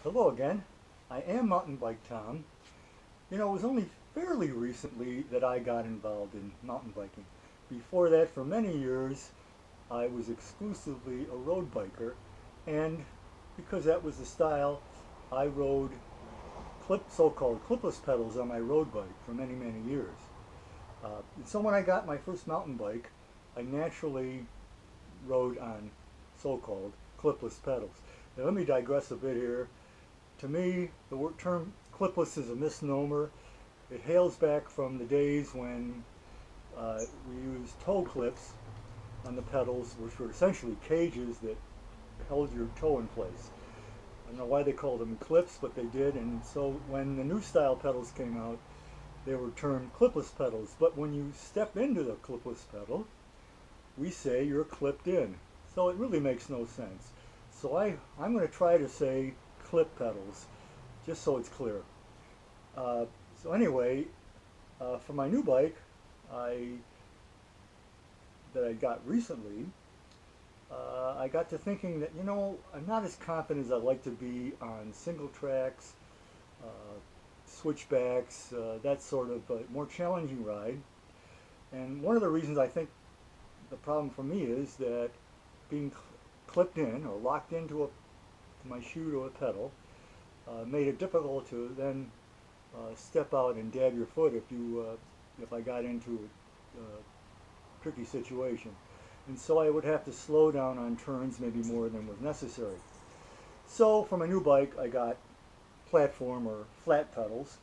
Hello again. I am Mountain Bike Tom. You know, it was only fairly recently that I got involved in mountain biking. Before that, for many years, I was exclusively a road biker, and because that was the style, I rode so-called clipless pedals on my road bike for many, many years. So when I got my first mountain bike, I naturally rode on so-called clipless pedals. Now let me digress a bit here. To me, the term clipless is a misnomer. It hails back from the days when we used toe clips on the pedals, which were essentially cages that held your toe in place. I don't know why they called them clips, but they did. And so when the new style pedals came out, they were termed clipless pedals. But when you step into the clipless pedal, we say you're clipped in. So it really makes no sense. So I'm going to try to say clip pedals, just so it's clear. So anyway, for my new bike that I got recently, I got to thinking that, you know, I'm not as confident as I'd like to be on single tracks, switchbacks, that sort of more challenging ride. And one of the reasons I think the problem for me is that being clipped in or locked into my shoe to a pedal made it difficult to then step out and dab your foot if I got into a tricky situation. And so I would have to slow down on turns maybe more than was necessary. So for my new bike, I got platform or flat pedals,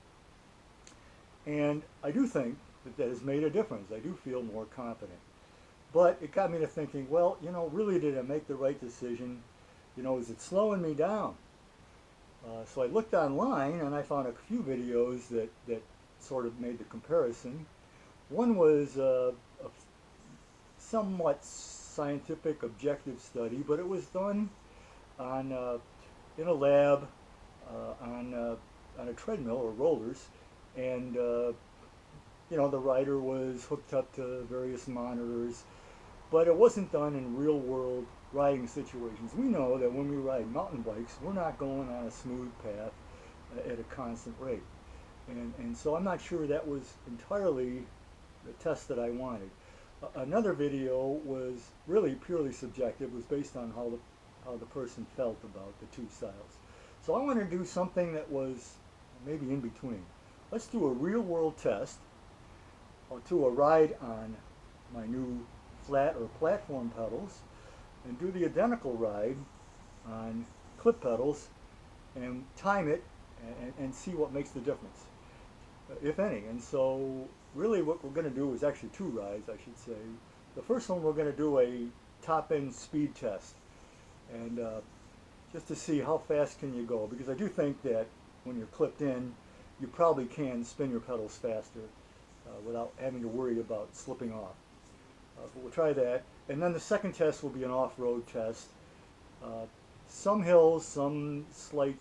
and I do think that has made a difference. I do feel more confident. But it got me to thinking, well, you know, really did I make the right decision? You know, is it slowing me down? So I looked online and I found a few videos that sort of made the comparison. One was a somewhat scientific, objective study, but it was done on in a lab on a treadmill or rollers, and you know, the rider was hooked up to various monitors, but it wasn't done in real-world riding situations. We know that when we ride mountain bikes, we're not going on a smooth path at a constant rate, and so I'm not sure that was entirely the test that I wanted. Another video was really purely subjective, was based on how the person felt about the two styles. So I want to do something that was maybe in between. Let's do a real-world test to a ride on my new flat or platform pedals, and do the identical ride on clip pedals and time it and see what makes the difference, if any. And so really what we're going to do is actually two rides, I should say. The first one, we're going to do a top-end speed test, and just to see how fast can you go, because I do think that when you're clipped in, you probably can spin your pedals faster without having to worry about slipping off. But we'll try that. And then the second test will be an off-road test. Some hills, some slight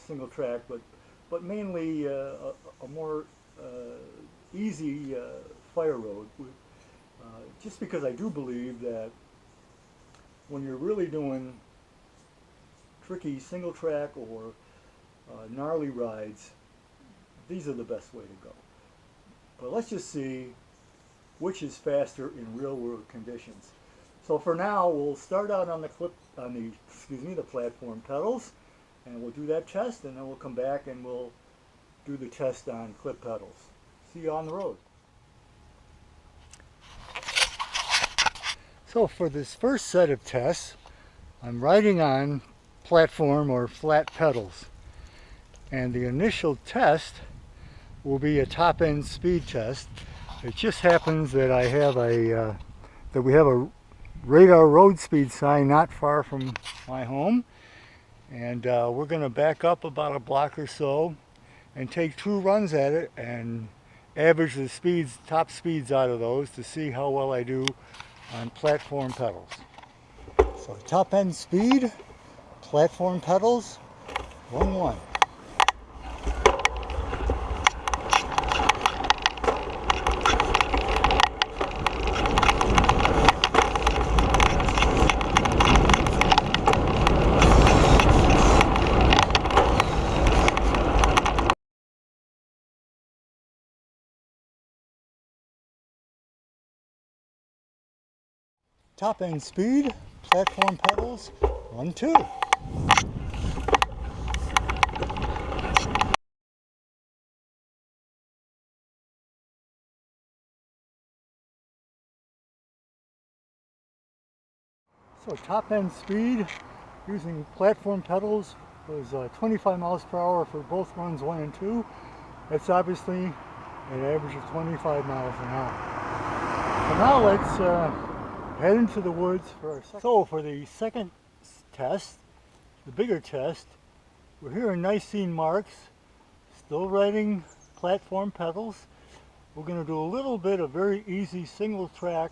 single track, but mainly a more easy fire road. Just because I do believe that when you're really doing tricky single track or gnarly rides, these are the best way to go. But let's just see which is faster in real world conditions. So for now, we'll start out on the platform pedals, and we'll do that test, and then we'll come back and we'll do the test on clip pedals. See you on the road. So for this first set of tests, I'm riding on platform or flat pedals, and the initial test will be a top-end speed test. It just happens that we have a radar road speed sign not far from my home, and we're going to back up about a block or so and take two runs at it and average the top speeds out of those to see how well I do on platform pedals. So top-end speed, platform pedals, 1-1. Top end speed, platform pedals, 1, 2. So top end speed using platform pedals was 25 miles per hour for both runs 1 and 2. That's obviously an average of 25 miles an hour. So now let's head into the woods for our second. So for the second test, the bigger test, we're here in Nicene Marks, still riding platform pedals. We're going to do a little bit of very easy single track,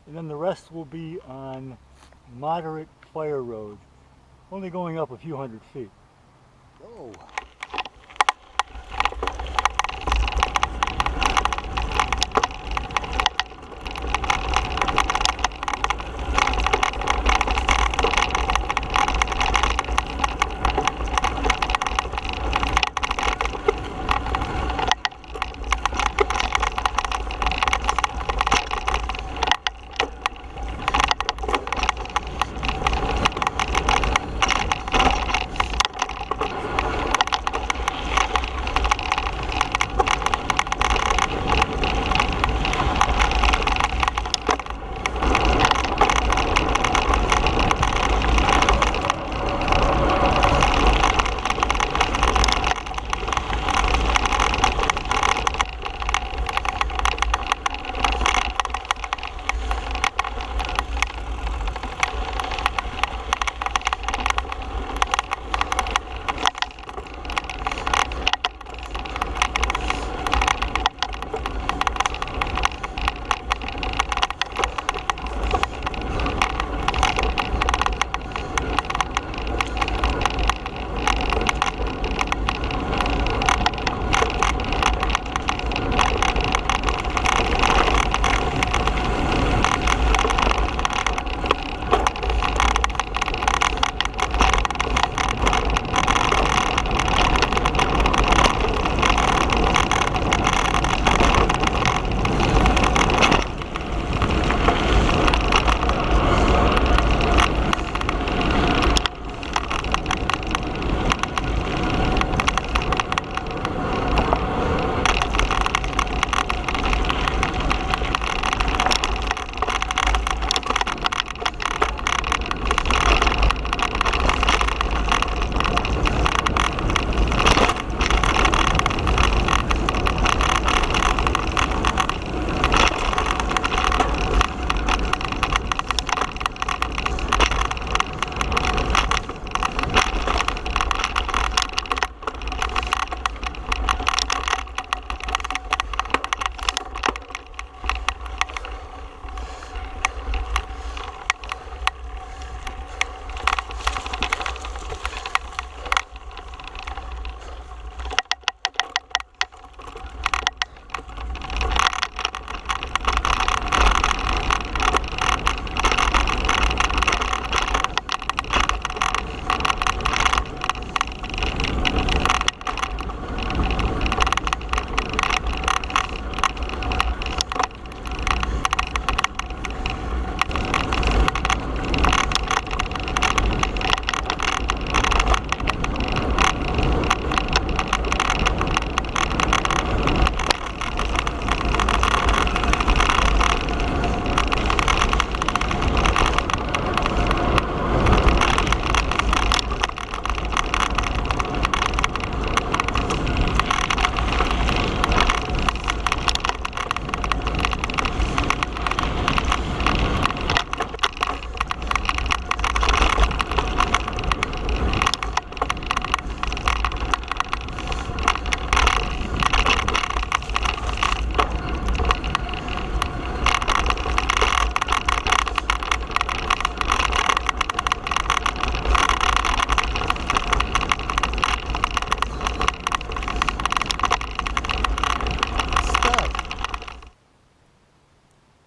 and then the rest will be on moderate fire road, only going up a few hundred feet. Go!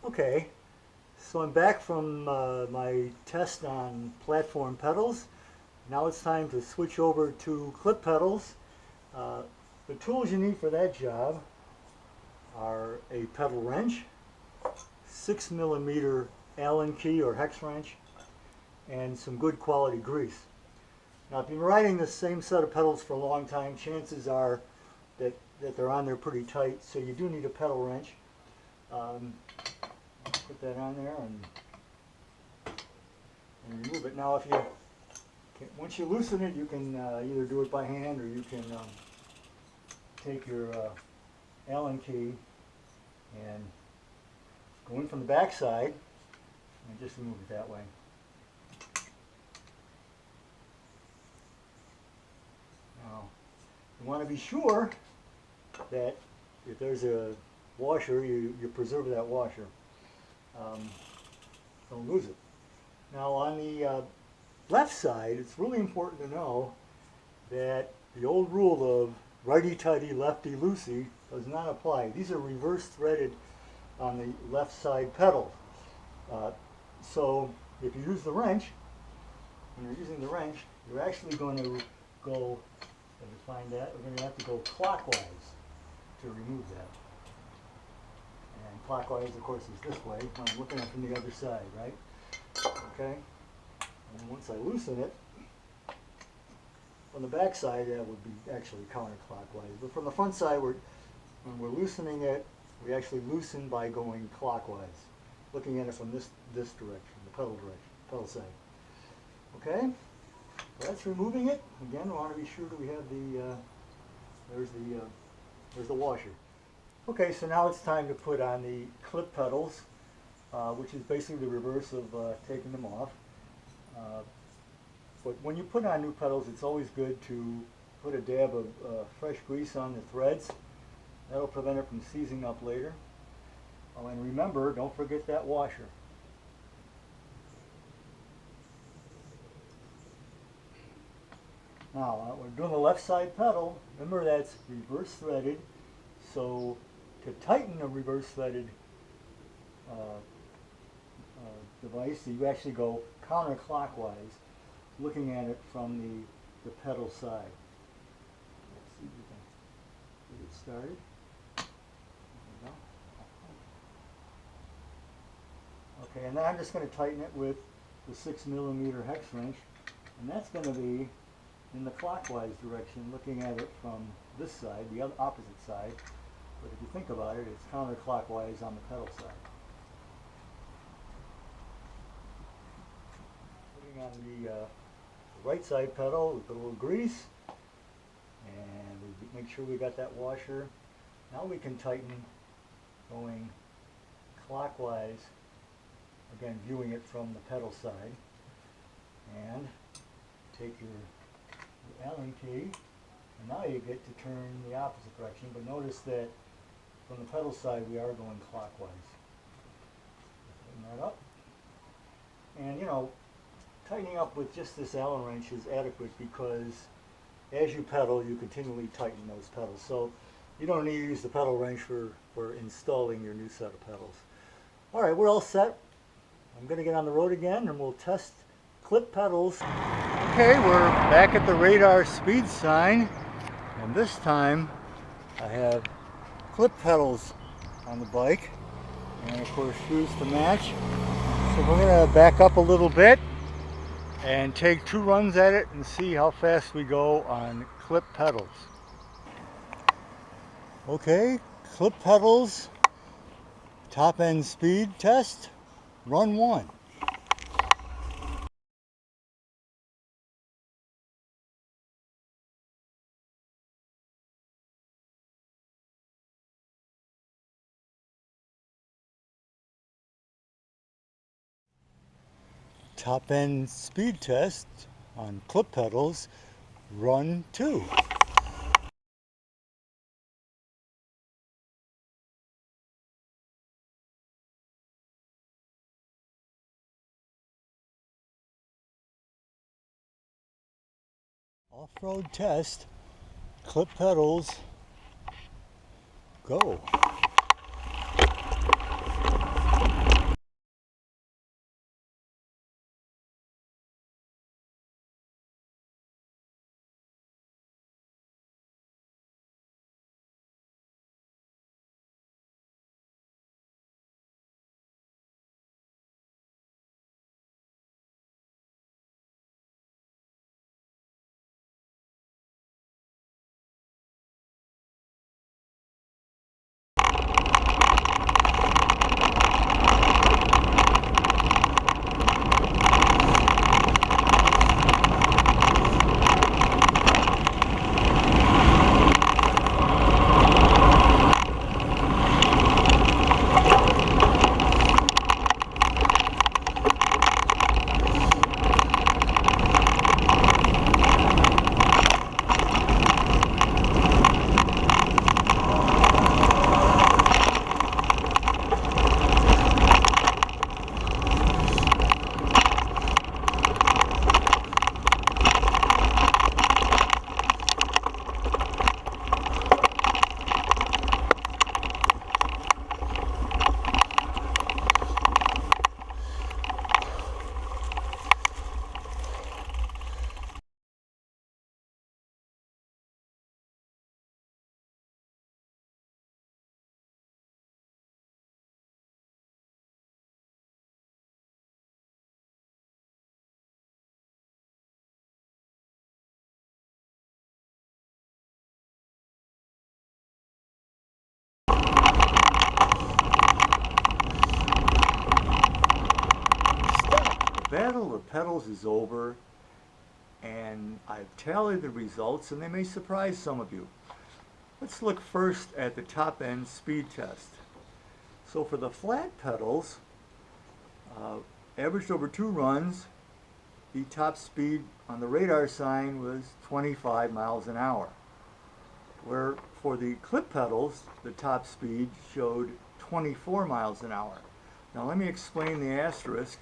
Okay, so I'm back from my test on platform pedals. Now it's time to switch over to clip pedals. The tools you need for that job are a pedal wrench, 6mm Allen key or hex wrench, and some good quality grease. Now, if you've been riding the same set of pedals for a long time, chances are that they're on there pretty tight, so you do need a pedal wrench. Put that on there and remove it. Now, once you loosen it, you can either do it by hand or you can take your Allen key and go in from the back side and just remove it that way. Now, you want to be sure that if there's a washer, you preserve that washer. Don't lose it. Now, on the left side, it's really important to know that the old rule of righty-tighty, lefty-loosey does not apply. These are reverse threaded on the left side pedal. So if you use the wrench, when you're using the wrench, you're actually going to go, if you find that, we're going to have to go clockwise to remove that. And clockwise, of course, is this way. I'm looking at it from the other side, right? Okay? And then once I loosen it, on the back side, that would be actually counterclockwise. But from the front side, when we're loosening it, we actually loosen by going clockwise, looking at it from this direction, the pedal direction, pedal side. Okay? So that's removing it. Again, we want to be sure that we have there's the washer. Okay, so now it's time to put on the clip pedals, which is basically the reverse of taking them off. But when you put on new pedals, it's always good to put a dab of fresh grease on the threads. That'll prevent it from seizing up later. Oh, and remember, don't forget that washer. Now, we're doing the left side pedal. Remember, that's reverse threaded. So to tighten a reverse threaded device, you actually go counterclockwise, looking at it from the pedal side. Let's see if we can get it started. There we go. Okay, and then I'm just going to tighten it with the 6mm hex wrench, and that's going to be in the clockwise direction, looking at it from this side, the other opposite side. But if you think about it, it's counterclockwise on the pedal side. Putting on the right side pedal with a little grease, and we make sure we got that washer. Now we can tighten going clockwise, again viewing it from the pedal side, and take your Allen key, and now you get to turn the opposite direction, but notice that from the pedal side we are going clockwise. Tighten that up, and you know, tightening up with just this Allen wrench is adequate because as you pedal you continually tighten those pedals, so you don't need to use the pedal wrench for installing your new set of pedals. Alright, we're all set. I'm going to get on the road again and we'll test clip pedals. Okay, we're back at the radar speed sign, and this time I have clip pedals on the bike and of course shoes to match. So we're going to back up a little bit and take 2 runs at it and see how fast we go on clip pedals. Okay, clip pedals, top end speed test, run 1. Top end speed test on clip pedals, run 2. Off-road test, clip pedals, go. battle of pedals is over, and I've tallied the results, and they may surprise some of you. Let's look first at the top end speed test. So for the flat pedals, averaged over 2 runs, the top speed on the radar sign was 25 miles an hour. Where for the clip pedals, the top speed showed 24 miles an hour. Now let me explain the asterisk.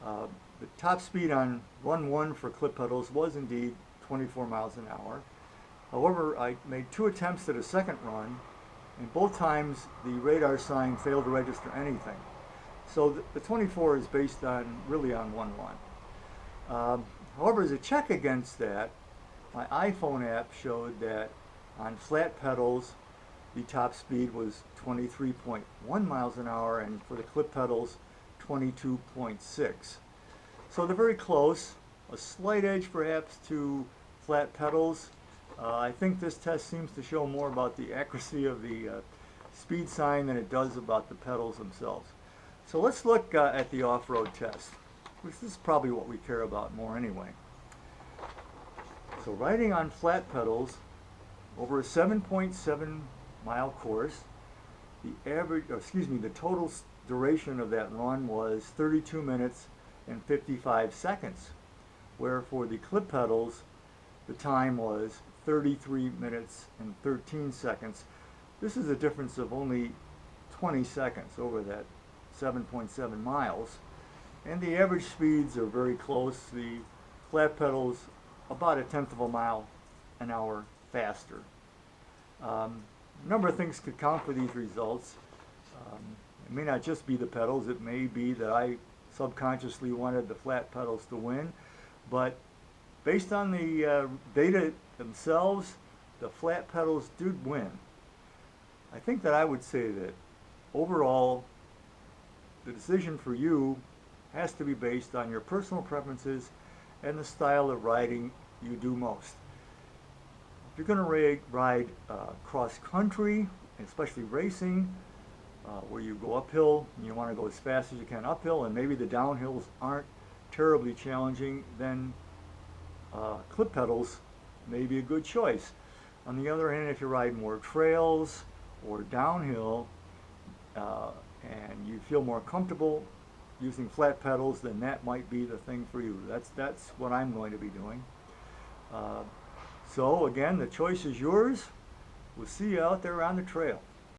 The top speed on run 1 for clip pedals was indeed 24 miles an hour. However, I made 2 attempts at a second run, and both times the radar sign failed to register anything. So the 24 is based on really on 1 run. However, as a check against that, my iPhone app showed that on flat pedals the top speed was 23.1 miles an hour, and for the clip pedals 22.6. So they're very close, a slight edge perhaps to flat pedals. I think this test seems to show more about the accuracy of the speed sign than it does about the pedals themselves. So let's look at the off-road test, which is probably what we care about more anyway. So riding on flat pedals over a 7.7 mile course, the total duration of that run was 32 minutes and 55 seconds, where for the clip pedals the time was 33 minutes and 13 seconds. This is a difference of only 20 seconds over that 7.7 miles, and the average speeds are very close. The flat pedals about 1/10 of a mile an hour faster. A number of things could count for these results. It may not just be the pedals. It may be that I subconsciously wanted the flat pedals to win, but based on the data themselves, the flat pedals did win. I think that I would say that overall the decision for you has to be based on your personal preferences and the style of riding you do most. If you're going to ride cross-country, especially racing, where you go uphill and you want to go as fast as you can uphill, and maybe the downhills aren't terribly challenging, then clip pedals may be a good choice. On the other hand, if you ride more trails or downhill and you feel more comfortable using flat pedals, then that might be the thing for you. That's what I'm going to be doing. So again, the choice is yours. We'll see you out there on the trail.